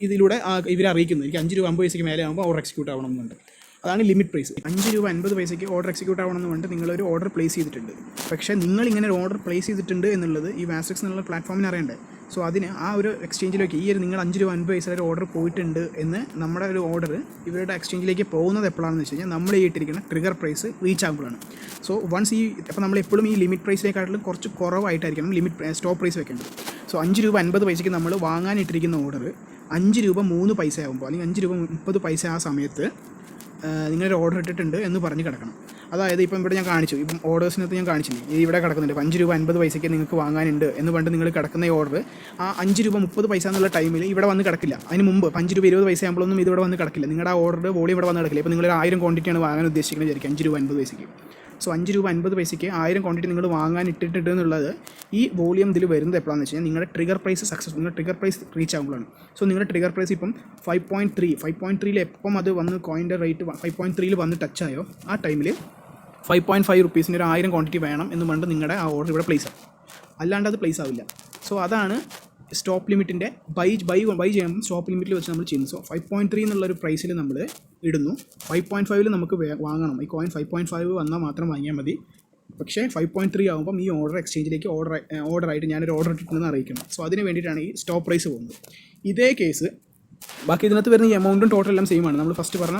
ഇതിലൂടെ ഇവരെ അറിയിക്കുന്നത്. എനിക്ക് 5 രൂപ 50 പൈസയ്ക്ക് മേലെ ആകുമ്പോൾ ഓർഡർ എക്സിക്യൂട്ട് ആവണം എന്നുണ്ട്. അതാണ് ലിമിറ്റ് പ്രൈസ്. 5 രൂപ 50 പൈസയ്ക്ക് ഓർഡർ എക്സിക്യൂട്ട് ആവണമെന്ന് പറഞ്ഞിട്ട് നിങ്ങളൊരു ഓർഡർ പ്ലേസ് ചെയ്തിട്ടുണ്ട്. പക്ഷേ നിങ്ങളിങ്ങനെ ഒരു ഓർഡർ പ്ലേസ് ചെയ്തിട്ടുണ്ട് എന്നുള്ളത് ഈ WazirX എന്നുള്ള പ്ലാറ്റ്ഫോമിന് അറിയണ്ടേ. സോ അതിന് ആ ഒരു എക്സ്ചേഞ്ചിലേക്ക് ഈ ഒരു നിങ്ങൾ 5 രൂപ 50 പൈസ ഒരു ഓർഡർ പോയിട്ടുണ്ട് എന്ന് നമ്മുടെ ഒരു ഓർഡർ ഇവരുടെ എക്സ്ചേഞ്ചിലേക്ക് പോകുന്നത് എപ്പോഴാണെന്ന് വെച്ച് കഴിഞ്ഞാൽ നമ്മൾ ഈ ഇട്ടിരിക്കുന്ന ട്രിഗർ പ്രൈസ് റീച്ച് ആകുമ്പോഴാണ്. സോ വൺസ് അപ്പോൾ നമ്മളെപ്പോഴും ഈ ലിമിറ്റ് പ്രൈസിനെക്കാട്ടിലും കുറച്ച് കുറവായിട്ടായിരിക്കണം ലിമിറ്റ് സ്റ്റോപ്പ് പ്രൈസ് വെക്കേണ്ടത്. സോ 5 രൂപ 50 പൈസയ്ക്ക് നമ്മൾ വാങ്ങാനിട്ടിരിക്കുന്ന ഓർഡർ 5 രൂപ 3 പൈസ ആകുമ്പോൾ അല്ലെങ്കിൽ 5 രൂപ 30 പൈസ ആ സമയത്ത് നിങ്ങളൊരു ഓർഡർ ഇട്ടിട്ടുണ്ട് എന്ന് പറഞ്ഞ് കിടക്കണം. അതായത് ഇപ്പം ഇവിടെ ഞാൻ കാണിച്ചു, ഇപ്പം ഓർഡേഴ്സിനകത്ത് ഞാൻ കാണിച്ചില്ലേ, ഇവിടെ കിടക്കുന്നുണ്ട് 5 രൂപ 50 പൈസയ്ക്ക് നിങ്ങൾക്ക് വാങ്ങാനുണ്ട് എന്ന് പറഞ്ഞിട്ട് നിങ്ങൾ കിടക്കുന്ന ഈ ഓർഡർ ആ 5 രൂപ 30 പൈസ എന്നുള്ള ടൈമിൽ ഇവിടെ വന്ന് കിടക്കില്ല. അതിന് മുമ്പ് 5 രൂപ 20 പൈസ ആകുമ്പോഴൊന്നും ഇതിവിടെ വന്ന് കിടക്കില്ല. നിങ്ങളുടെ ആ ഓർഡർ വോളിയം ഇവിടെ വന്ന് കിടക്കില്ല. ഇപ്പോൾ നിങ്ങൾ 1000 ക്വാണ്ടിറ്റിയാണ് വാങ്ങാൻ ഉദ്ദേശിക്കുന്നത് വിചാരിക്കും 5 രൂപ 50 പൈസയ്ക്ക്. സോ 5 രൂപ 50 പൈസയ്ക്ക് 1000 ക്വാണ്ടിറ്റി നിങ്ങൾ വാങ്ങാൻ ഇട്ടിട്ടുണ്ട് എന്നുള്ളത് ഈ വോളിയം ഇതിൽ വരുന്നത് എപ്പോഴാണെന്ന് വെച്ച് കഴിഞ്ഞാൽ നിങ്ങളുടെ ട്രിഗർ പ്രൈസ് സക്സസ്, നിങ്ങളുടെ ട്രിഗർ പ്രൈസ് റീച്ച് ആകുമ്പോഴാണ്. സോ നിങ്ങളുടെ ട്രിഗർ പ്രൈസ് ഇപ്പം 5.3 എപ്പം അത് വന്ന് കോയിൻ്റെ റേറ്റ് 5.3 വന്ന് ടച്ചായോ ആ ടൈമിൽ 5.5 റുപ്പീസിന് ഒരു 1000 ക്വാണ്ടിറ്റി വേണം എന്ന് പറഞ്ഞിട്ട് നിങ്ങളുടെ ആ ഓർഡർ ഇവിടെ പ്ലേസ് ആവും. അല്ലാണ്ട് അത് പ്ലേസ് ആവില്ല. സോ അതാണ് സ്റ്റോപ്പ് ലിമിറ്റിൻ്റെ ബൈ ചെയ്യുമ്പോൾ സ്റ്റോപ്പ് ലിമിറ്റിൽ വെച്ച് നമ്മൾ ചെയ്യുന്നു. സോ 5.3 എന്നുള്ളൊരു പ്രൈസിൽ നമ്മൾ ഇടുന്നു. 5.5 നമുക്ക് വാങ്ങണം. ഈ കോയിൻ 5.5 വന്നാൽ മാത്രം വാങ്ങിയാൽ മതി. പക്ഷേ 5.3 ആകുമ്പം ഈ ഓർഡർ എക്സ്ചേഞ്ചിലേക്ക് ഓർഡറായിട്ട് ഞാനൊരു ഓർഡർ ഇട്ടിട്ടുണ്ടെന്ന് അറിയിക്കണം. സോ അതിന് വേണ്ടിയിട്ടാണ് ഈ സ്റ്റോപ്പ് പ്രൈസ് പോകുന്നത്. ഇതേ കേസ് ബാക്കി ഇതിനകത്ത് വരുന്ന ഈ എമൗണ്ടും ടോട്ടൽ എല്ലാം സെയിം ആണ്. നമ്മൾ ഫസ്റ്റ് പറഞ്ഞ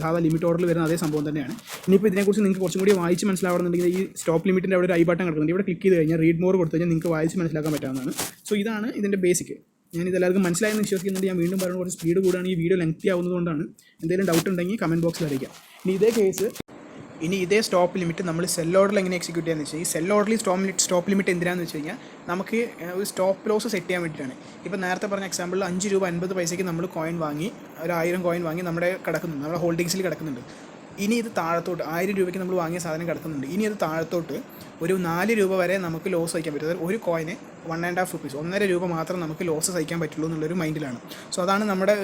സാധാ ലിമിറ്റ് ഓർഡറിൽ വരുന്ന അതേ സംഭവം തന്നെയാണ്. ഇനിയിപ്പോൾ ഇതിനെക്കുറിച്ച് നിങ്ങൾക്ക് കുറച്ചും കൂടി വായിച്ച് മനസ്സിലാവണമെന്നുണ്ടെങ്കിൽ ഈ സ്റ്റോപ്പ് ലിമിറ്റിൻ്റെ അവിടെ ഒരു ഐ ബട്ടൺ കിടക്കുന്നുണ്ട്. ഇവിടെ ക്ലിക്ക് ചെയ്ത് കഴിഞ്ഞാൽ റീഡ് മോർ കൊടുത്തു കഴിഞ്ഞാൽ നിങ്ങൾക്ക് വായിച്ച് മനസ്സിലാക്കാൻ പറ്റാവുന്നതാണ്. സോ ഇതാണ് ഇതിൻ്റെ ബേസിക്. ഞാൻ ഇതെല്ലാവർക്കും മനസ്സിലായെന്ന് വിശ്വസിക്കുന്നുണ്ട്. ഞാൻ വീണ്ടും പറയുന്നത് കുറച്ച് സ്പീഡ് കൂടുകയാണ്, ഈ വീഡിയോ ലെങ്തി ആവുന്നതുകൊണ്ടാണ്. എന്തെങ്കിലും ഡൗട്ട് ഉണ്ടെങ്കിൽ കമൻറ്റ് ബോക്സിൽ അറിയിക്കാം. ഇനി ഇതേ സ്റ്റോപ്പ് ലിമിറ്റ് നമ്മൾ സെൽ ഓർഡറിൽ എങ്ങനെ എക്സിക്യൂട്ട് ചെയ്യാന്ന് വെച്ചാൽ, ഈ സെൽ ഓർഡറിൽ സ്റ്റോപ്പ് ലിമിറ്റ് എന്തിനാണെന്ന് വെച്ച് കഴിഞ്ഞാൽ നമുക്ക് ഒരു സ്റ്റോപ്പ് ലോസ് സെറ്റ് ചെയ്യാൻ വേണ്ടിയിട്ടാണ്. ഇപ്പോൾ നേരത്തെ പറഞ്ഞ എക്സാമ്പിളിൽ 5 രൂപ 50 പൈസയ്ക്ക് നമ്മൾ കോയിൻ വാങ്ങി, ഒരു 1000 കോയിൻ വാങ്ങി നമ്മുടെ കിടക്കുന്നുണ്ട്, നമ്മുടെ ഹോൾഡിങ്സിൽ കിടക്കുന്നുണ്ട്. ഇനി ഇത് താഴത്തോട്ട് 1000 രൂപയ്ക്ക് നമ്മൾ വാങ്ങിയ സാധനം കിടക്കുന്നുണ്ട്. ഇനി അത് താഴത്തോട്ട് ഒരു 4 രൂപ വരെ നമുക്ക് ലോസ് സഹിക്കാൻ പറ്റും. അതായത് ഒരു കോയിന് 1.5 റുപ്പീസ് 1.5 രൂപ മാത്രം നമുക്ക് ലോസ് സഹിക്കാൻ പറ്റുള്ളൂ എന്നുള്ളൊരു മൈൻഡിലാണ്. സോ അതാണ്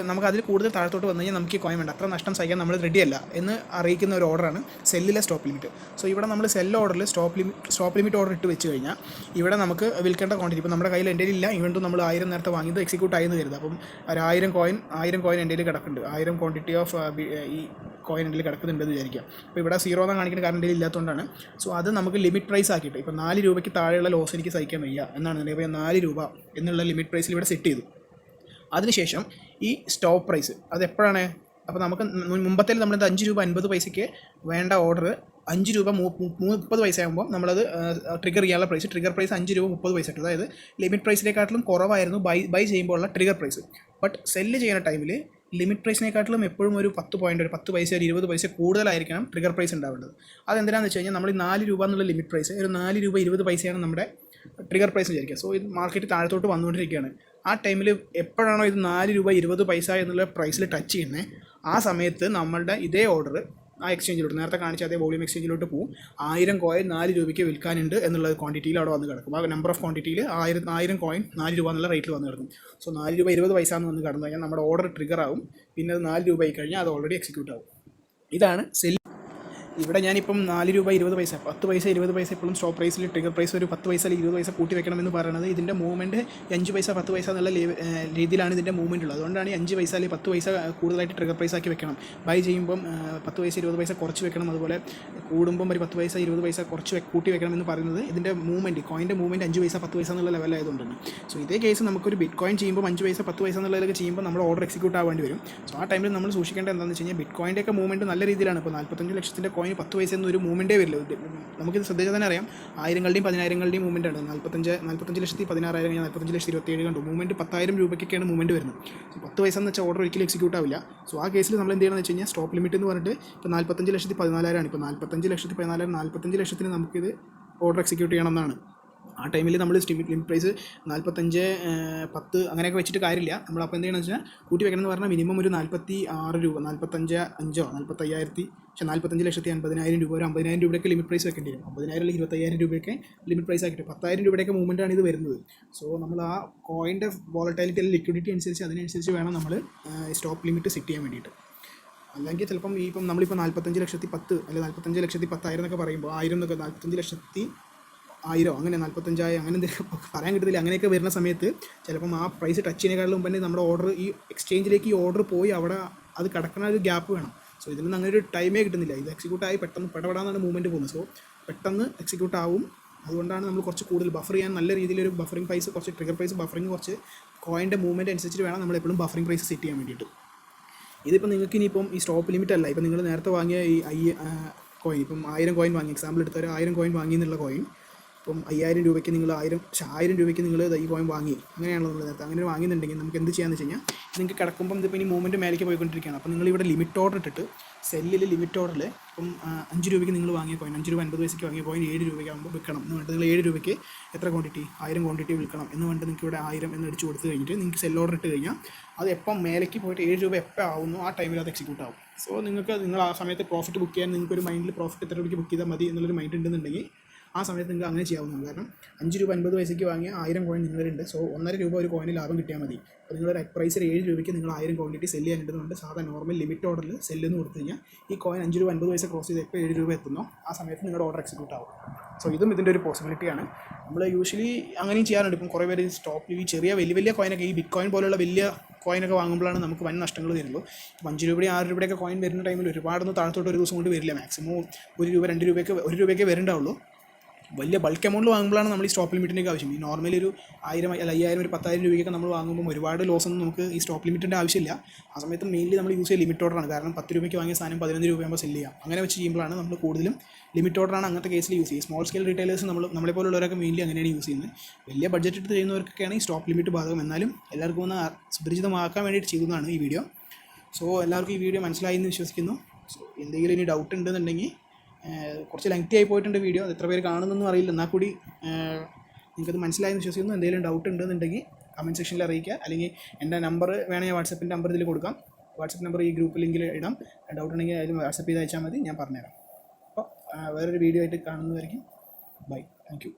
നമുക്ക് അതിൽ കൂടുതൽ താഴത്തോട്ട് വന്നു കഴിഞ്ഞാൽ നമുക്ക് ഈ കോയിൻ വേണ്ട, അത്ര നഷ്ടം സഹിക്കാൻ നമ്മൾ റെഡിയല്ല എന്ന് അറിയിക്കുന്ന ഒരു ഓർഡറാണ് സെല്ലിലെ സ്റ്റോപ്പ് ലിമിറ്റ്. സോ ഇവിടെ നമ്മൾ സെൽ ഓർഡറിൽ സ്റ്റോപ്പ് ലിമിറ്റ് ഓർഡർ ഇട്ട് വെച്ച് കഴിഞ്ഞാൽ ഇവിടെ നമുക്ക് വിൽക്കേണ്ട ക്വാണ്ടിറ്റി ഇപ്പോൾ നമ്മുടെ കയ്യിൽ എൻ്റെ ഇല്ല, ഇവണ്ടും നമ്മൾ 1000 നേരത്തെ വാങ്ങിയത് എക്സിക്യൂട്ട് ആയെന്ന് കരുതുക. അപ്പം ഒരു 1000 കോയിൻ എൻ്റെ കയ്യിൽ കിടക്കുന്നുണ്ട്, 1000 ക്വാണ്ടിറ്റി ഓഫ് ഈ കോയിൻ എൻ്റെ കിടക്കുന്നുണ്ടെന്ന് വിചാരിക്കാം. അപ്പോൾ ഇവിടെ 0 എന്ന് കാണിക്കുന്ന കാരണം എൻ്റെ ഇല്ലാത്തതുകൊണ്ടാണ്. സോ അത് നമുക്ക് ലിമിറ്റ് പ്രൈസ് ആക്കിയിട്ട് ഇപ്പോൾ 4 രൂപയ്ക്ക് താഴെയുള്ള ലോസ് എനിക്ക് സഹിക്കാൻ വയ്യ എന്നാണ്. ഇപ്പോൾ 4 രൂപ എന്നുള്ള ലിമിറ്റ് പ്രൈസിൽ ഇവിടെ സെറ്റ് ചെയ്തു. അതിനുശേഷം ഈ സ്റ്റോപ്പ് പ്രൈസ് അതെപ്പോഴാണ്, അപ്പോൾ നമുക്ക് മുമ്പത്തേൽ നമ്മളിത് 5 രൂപ 50 പൈസയ്ക്ക് വേണ്ട ഓർഡർ 5 രൂപ 30 പൈസ ആകുമ്പോൾ നമ്മളത് ട്രിഗർ ചെയ്യാനുള്ള ട്രിഗർ പ്രൈസ് 5 രൂപ 30 പൈസ ഇട്ടു. അതായത് ലിമിറ്റ് പ്രൈസിനെക്കാട്ടിലും കുറവായിരുന്നു ബൈ ചെയ്യുമ്പോൾ ഉള്ള ട്രിഗർ പ്രൈസ്. ബട്ട് സെല്ല് ചെയ്യുന്ന ടൈമിൽ ലിമിറ്റ് പ്രൈസിനെക്കാട്ടിലും എപ്പോഴും ഒരു 10 പോയിൻ്റ്, ഒരു 10 പൈസ, ഒരു 20 പൈസ കൂടുതലായിരിക്കണം ട്രിഗർ പ്രൈസ് ഉണ്ടാവേണ്ടത്. അതെന്തിനാണെന്ന് വെച്ച് കഴിഞ്ഞാൽ നമ്മൾ 4 രൂപ എന്നുള്ള ലിമിറ്റ് പ്രൈസ് ഒരു 4 രൂപ 20 പൈസയാണ് നമ്മുടെ ട്രിഗർ പ്രൈസ് വിചാരിക്കുക. സോ ഇത് മാർക്കറ്റ് താഴത്തോട്ട് വന്നുകൊണ്ടിരിക്കുകയാണ്. ആ ടൈമിൽ എപ്പോഴാണോ ഇത് 4 രൂപ 20 പൈസ എന്നുള്ള പ്രൈസിൽ ടച്ച് ചെയ്യുന്നത്, ആ സമയത്ത് നമ്മളുടെ ഇതേ ഓർഡർ ആ എക്സ്ചേഞ്ചിലോട്ട് നേരത്തെ കാണിച്ച അതേ വോളിയം എക്സ്ചേഞ്ചിലോട്ട് പോകും. 1000 കോയിൻ 4 രൂപയ്ക്ക് വിൽക്കാനുണ്ട് എന്നുള്ള ക്വാണ്ടിറ്റിയിൽ അവിടെ വന്ന് കിടക്കും. ആ നമ്പർ ഓഫ് ക്വാണ്ടിറ്റിയിൽ 1000 കോയിൻ 4 രൂപ എന്നുള്ള റേറ്റിൽ വന്ന് കിടക്കും. സോ 4 രൂപ 20 പൈസ എന്ന് വന്ന് കടന്നു കഴിഞ്ഞാൽ നമ്മുടെ ഓർഡർ ട്രിഗർ ആവും. പിന്നെ അത് 4 രൂപ ആയി കഴിഞ്ഞാൽ അത് ഓൾറെഡി എക്സിക്യൂട്ട് ആവും. ഇതാണ് സെൽ. ഇവിടെ ഞാനിപ്പം 4 രൂപ 20 പൈസ 10 പൈസ 20 പൈസ ഇപ്പോഴും സ്റ്റോപ്പ് പ്രൈസിൽ ട്രിഗർ പ്രൈസ് ഒരു 10 പൈസ അല്ലെങ്കിൽ 20 പൈസ കൂട്ടി വെക്കണമെന്ന് പറയുന്നത് ഇതിൻ്റെ മൂവ്മെൻറ്റ് 5 പൈസ 10 പൈസ എന്നുള്ള രീതിയിലാണ് ഇതിൻ്റെ മൂവ്മെൻറ്റ് ഉള്ളത്. അതുകൊണ്ടാണ് ഈ 5 പൈസ അല്ലെങ്കിൽ 10 പൈസ കൂടുതലായിട്ട് ട്രിഗർ പ്രൈസ് ആക്കി വെക്കണം. ബൈ ചെയ്യുമ്പം 10 പൈസ 20 പൈസ കുറച്ച് വെക്കണം, അതുപോലെ കൂടുമ്പം ഒരു 10 പൈസ 20 പൈസ കുറച്ച് കൂട്ടി വെക്കണം എന്ന് പറയുന്നത് ഇതിൻ്റെ മൂവ്മെൻറ്റ് കോയിൻ്റെ മൂവ്മെൻറ്റ് 5 പൈസ 10 പൈസ എന്നുള്ള ലെവലായതുകൊണ്ടാണ്. സോ ഇതേ കേസ് നമുക്കൊരു ബിറ്റ് കോയിൻ ചെയ്യുമ്പോൾ 5 പൈസ 10 പൈസ എന്നുള്ളതൊക്കെ ചെയ്യുമ്പോൾ നമ്മൾ ഓർഡർ എക്സിക്യൂട്ട് ആവേണ്ടി വരും. സോ ആ ടൈമിൽ നമ്മൾ സൂക്ഷിക്കേണ്ടത് എന്താണെന്ന് വെച്ച് കഴിഞ്ഞാൽ ബിറ്റ് കോയിൻ്റെയൊക്കെ മൂവ്മെൻറ്റ് നല്ല രീതിയിലാണ്. ഇപ്പോൾ 45 ലക്ഷത്തിൻ്റെ കോയിൻ 10 പൈസ എന്നൊരു മൂവ്മെൻറ്റേ വരില്ല. നമുക്കിത് ശ്രദ്ധിച്ചാൽ തന്നെ അറിയാം, 1000കളുടെയും 10,000കളുടെയും മൂവ്മെൻ്റ് ആണ്. 45 ലക്ഷത്തി 16,000 45 ലക്ഷത്തി 27 കണ്ടു. മൂവ്മെൻറ്റ് 10,000 രൂപയ്ക്കൊക്കെയാണ് മൂവ്മെൻറ്റ് വരുന്നത്. സോ 10 പൈസ എന്ന് വെച്ചാൽ ഓർഡർ ഒരിക്കലും എക്സിക്യൂട്ട് ആവില്ല. സോ ആ കേസിൽ നമ്മൾ എന്ത് ചെയ്യണമെന്ന് വെച്ച് കഴിഞ്ഞാൽ സ്റ്റോപ്പ് ലിമിറ്റ് എന്ന് പറഞ്ഞിട്ട് ഇപ്പോൾ 45 ലക്ഷത്തി 14,000 ആണ്. ഇപ്പോൾ 45 ലക്ഷത്തി 14,000 45 ലക്ഷത്തിന് നമുക്കിത് ഓർഡർ എക്സിക്യൂട്ട് ചെയ്യണം എന്നാണ്. ആ ടൈമിൽ നമ്മൾ ലിമിറ്റ് പ്രൈസ് 45 10 അങ്ങനെയൊക്കെ വെച്ചിട്ട് കാര്യമില്ല. നമ്മൾ അപ്പോൾ എന്ത് ചെയ്യണമെന്ന് വെച്ചാൽ കൂട്ടി വെക്കണം എന്ന് പറഞ്ഞാൽ മിനിമം ഒരു 46 രൂപ 45 5 45,000 പക്ഷേ 45 ലക്ഷത്തി 50,000 രൂപ ഒരു 50,000 രൂപയൊക്കെ ലിമിറ്റ് പ്രൈസ് വെക്കേണ്ടി വരും. 50,000 അല്ലെങ്കിൽ 25,000 രൂപയൊക്കെ ലിമിറ്റ് പ്രൈസ് ആക്കിയിട്ട് 10,000 രൂപയുടെയൊക്കെ മൂവ്മെൻറ്റാണ് ഇത് വരുന്നത്. സോ നമ്മൾ ആ കോയിൻ്റെ വോളറ്റിലിറ്റി അല്ലെങ്കിൽ ലിക്വിഡിറ്റി അനുസരിച്ച് അതിനനുസരിച്ച് വേണം നമ്മൾ സ്റ്റോപ്പ് ലിമിറ്റ് സെറ്റ് ചെയ്യാൻ വേണ്ടിയിട്ട്. അല്ലെങ്കിൽ ചിലപ്പം ഇപ്പം നമ്മളിപ്പോൾ 45 ലക്ഷത്തി 10 അല്ലെങ്കിൽ 45 ലക്ഷത്തി 10,000 എന്നൊക്കെ പറയുമ്പോൾ 1000 എന്നൊക്കെ 45 ലക്ഷത്തി 1000 അങ്ങനെ 45,000 അങ്ങനെ എന്തെങ്കിലും പറയാൻ കിട്ടത്തില്ല. അങ്ങനെയൊക്കെ വരുന്ന സമയത്ത് ചിലപ്പം ആ പ്രൈസ് ടച്ച് ചെയ്യുന്നതിനേക്കാളും മുമ്പ് തന്നെ നമ്മുടെ ഓർഡർ ഈ എക്സ്ചേഞ്ചിലേക്ക് ഈ ഓർഡർ പോയി അവിടെ അത് കിടക്കുന്ന ഒരു ഗ്യാപ്പ് വേണം. സോ ഇതിനൊന്നും അങ്ങനെ ഒരു ടൈമേ കിട്ടുന്നില്ല. ഇത് എക്സിക്യൂട്ട് ആയി പെട്ടെന്ന് പെടപെടാന്നാണ് മൂവ്മെൻറ്റ് പോകുന്നത്. സോ പെട്ടെന്ന് എക്സിക്യൂട്ട് ആവും. അതുകൊണ്ടാണ് നമ്മൾ കുറച്ച് കൂടുതൽ ബഫർ ചെയ്യാൻ നല്ല രീതിയിലൊരു ബഫറിംഗ് പ്രൈസ് കുറച്ച് ട്രിഗർ പ്രൈസ് ബഫറിംഗ് കുറച്ച് കോയിൻ്റെ മൂവ്മെൻറ്റ് അനുസരിച്ചിട്ട് വേണം നമ്മൾ എപ്പോഴും ബഫറിംഗ് പ്രൈസ് സെറ്റ് ചെയ്യാൻ വേണ്ടിയിട്ട്. ഇതിപ്പോൾ നിങ്ങൾക്ക് ഇനിയിപ്പം ഈ സ്റ്റോപ്പ് ലിമിറ്റ് അല്ല, ഇപ്പം നിങ്ങൾ നേരത്തെ വാങ്ങിയ ഈ കോയിൻ ഇപ്പം 1000 കോയിൻ വാങ്ങി, എക്സാമ്പിൾ എടുത്താൽ 1000 കോയിൻ വാങ്ങി എന്നുള്ള കോയിൻ ഇപ്പം 5000 രൂപയ്ക്ക് നിങ്ങൾ 1000 രൂപയ്ക്ക് നിങ്ങൾ ഈ കോയിൻ വാങ്ങി, അങ്ങനെയാണല്ലോ നമ്മൾ നേരത്തെ അങ്ങനെ വാങ്ങിയെന്നുണ്ടെങ്കിൽ നമുക്ക് എന്ത് ചെയ്യാമെന്ന് വെച്ച് കഴിഞ്ഞാൽ നിങ്ങൾക്ക് കിടക്കുമ്പം ഇതിപ്പോൾ ഇനി മൂവ്മെൻറ്റ് മേലേക്ക് പോയിക്കൊണ്ടിരിക്കുകയാണ്. അപ്പോൾ നിങ്ങളിവിടെ ലിമിറ്റ് ഓർഡർ ഇട്ടിട്ട് സെല്ലിൽ ലിമിറ്റ് ഓർഡറിൽ ഇപ്പം 5 രൂപയ്ക്ക് നിങ്ങൾ വാങ്ങിയ കോയിൻ 5 രൂപ 50 പൈസയ്ക്ക് വാങ്ങിയ കോയിൻ 7 രൂപയ്ക്കാകുമ്പോൾ വിൽക്കണം എന്ന് പറഞ്ഞിട്ട് നിങ്ങൾ 7 രൂപയ്ക്ക് എത്ര ക്വാണ്ടിറ്റി 1000 ക്വാണ്ടിറ്റി വിൽക്കണം എന്ന് പറഞ്ഞിട്ട് നിങ്ങൾക്ക് ഇവിടെ 1000 എന്ന് അടിച്ച് കൊടുത്ത് കഴിഞ്ഞിട്ട് നിങ്ങൾക്ക് സെൽ ഓർഡർ ഇട്ട് കഴിഞ്ഞാൽ അത് എപ്പം മേലേക്ക് പോയിട്ട് 7 രൂപ എപ്പോൾ ആവുന്നു ആ ടൈമിൽ അത് എക്സിക്യൂട്ട് ആവും. സോ നിങ്ങൾ ആ സമയത്ത് പ്രോഫിറ്റ് ബുക്ക് ചെയ്യാൻ നിങ്ങൾക്കൊരു മൈൻഡിൽ പ്രോഫിറ്റ് എത്ര രൂപയ്ക്ക് ബുക്ക് ചെയ്താൽ മതി എന്നുള്ളൊരു മൈൻഡ് ഉണ്ടെന്നുണ്ടെങ്കിൽ ആ സമയത്ത് നിങ്ങൾക്ക് അങ്ങനെ ചെയ്യാവുന്നതാണ്. കാരണം 5 രൂപ 50 പൈസയ്ക്ക് വാങ്ങിയ 1000 കോയിൻ നിങ്ങളുണ്ട്. സോ 1.5 രൂപ ഒരു കോയിന് ലാഭം കിട്ടിയാൽ മതി. അപ്പോൾ നിങ്ങളൊരു പ്രൈസിൽ 7 രൂപയ്ക്ക് നിങ്ങൾ 1000 ക്വാണ്ടിറ്റി സെല്ല് ചെയ്യാനിടുന്നുണ്ട്. സാധാരണ നോർമൽ ലിമിറ്റ് ഓർഡറിൽ സെല്ലെന്ന് കൊടുത്തു കഴിഞ്ഞാൽ ഈ കോയിൻ 5 രൂപ 50 പൈസ ക്രോസ് ചെയ്ത് എപ്പോൾ 7 രൂപ എത്തുന്നോ ആ സമയത്ത് നിങ്ങളുടെ ഓർഡർ എക്സിക്യൂട്ട് ആവും. സോ ഇതും ഇതിൻ്റെ ഒരു പോസിബിലിറ്റിയാണ്. നമ്മൾ യൂഷ്വലി അങ്ങനെയും ചെയ്യാറുണ്ട്. ഇപ്പം കുറേ പേര് സ്റ്റോപ്പ് ഈ ചെറിയ വലിയ കോയിനൊക്കെ ഈ ബിറ്റ് കോയിൻ പോലുള്ള വലിയ കോയിനൊക്കെ വാങ്ങുമ്പോഴാണ് നമുക്ക് വൻ നഷ്ടങ്ങൾ വരുള്ളൂ. 5 രൂപയുടെ 6 രൂപയുടെയൊക്കെ കോയിൻ വരുന്ന ടൈമിൽ ഒരുപാടൊന്നും താഴത്തോട്ട് ഒരു ദിവസം കൊണ്ട് വരില്ല. മാക്സിമം 1 രൂപ 2 രൂപയൊക്കെ വരുന്നുണ്ടാവുള്ളൂ. വലിയ ബൾക്ക് എമൗണ്ട് വാങ്ങുമ്പോഴാണ് നമ്മൾ ഈ സ്റ്റോപ്പ് ലിമിറ്റിൻ്റെ ആവശ്യം. ഈ നോർമലി ഒരു 1000 അല്ല 5000 ഒരു 10,000 രൂപയ്ക്കൊക്കെ നമ്മൾ വാങ്ങുമ്പോൾ ഒരുപാട് ലോസ് ഒന്നും നമുക്ക് ഈ സ്റ്റോപ്പ് ലിമിറ്റിൻ്റെ ആവശ്യമില്ല. ആ സമയത്ത് മെയിൻലി നമ്മൾ യൂസ് ചെയ്യുക ലിമിറ്റ് ഓർഡറാണ്. കാരണം 10 രൂപയ്ക്ക് വാങ്ങിയ സാധനം 15 രൂപയാകുമ്പോൾ സെല്ല് ചെയ്യാം. അങ്ങനെ വെച്ച് ചെയ്യുമ്പോഴാണ് നമ്മൾ കൂടുതലും ലിമിറ്റ് ഓർഡറാണ് അങ്ങനത്തെ കേസിൽ യൂസ് ചെയ്യുക. സ്മോൾ സ്കെയിൽ റീറ്റെയിലേഴ്സ് നമ്മളെപ്പോലുള്ളവരൊക്കെ മെയിൻലി അങ്ങനെയാണ് യൂസ് ചെയ്യുന്നത്. വലിയ ബഡ്ജറ്റ് എടുത്ത് ചെയ്യുന്നവർക്കൊക്കെയാണ് ഈ സ്റ്റോപ്പ് ലിമിറ്റ് ബാധകം. എന്നാലും എല്ലാവർക്കും ഒന്ന് സുപരിചിതമാക്കാൻ വേണ്ടിയിട്ട് ചെയ്യുന്നതാണ് ഈ വീഡിയോ. സോ എല്ലാവർക്കും ഈ വീഡിയോ മനസ്സിലായി എന്ന് വിശ്വസിക്കുന്നു. സോ എന്തെങ്കിലും ഇനി ഡൗട്ട് ഉണ്ടെന്നുണ്ടെങ്കിൽ കുറച്ച് ലെങ്തി ആയി പോയിട്ടുണ്ട് വീഡിയോ, അത് എത്ര പേര് കാണുന്നൊന്നും അറിയില്ല. എന്നാൽ കൂടി നിങ്ങൾക്കത് മനസ്സിലായെന്ന് വിശ്വസിക്കുന്നു. എന്തെങ്കിലും ഡൗട്ട് ഉണ്ടെന്നുണ്ടെങ്കിൽ കമൻറ്റ് സെക്ഷനിൽ അറിയിക്കുക. അല്ലെങ്കിൽ എൻ്റെ നമ്പർ വേണമെങ്കിൽ വാട്സപ്പിൻ്റെ നമ്പർ ഇതിൽ കൊടുക്കാം. വാട്സപ്പ് നമ്പർ ഈ ഗ്രൂപ്പ് ലിങ്കിൽ ഇടാം. ഡൗട്ട് ഉണ്ടെങ്കിൽ അതിൽ വാട്സപ്പ് ചെയ്ത് അയച്ചാൽ മതി, ഞാൻ പറഞ്ഞുതരാം. അപ്പോൾ വേറൊരു വീഡിയോ ആയിട്ട് കാണുന്നതായിരിക്കും. By, thank you.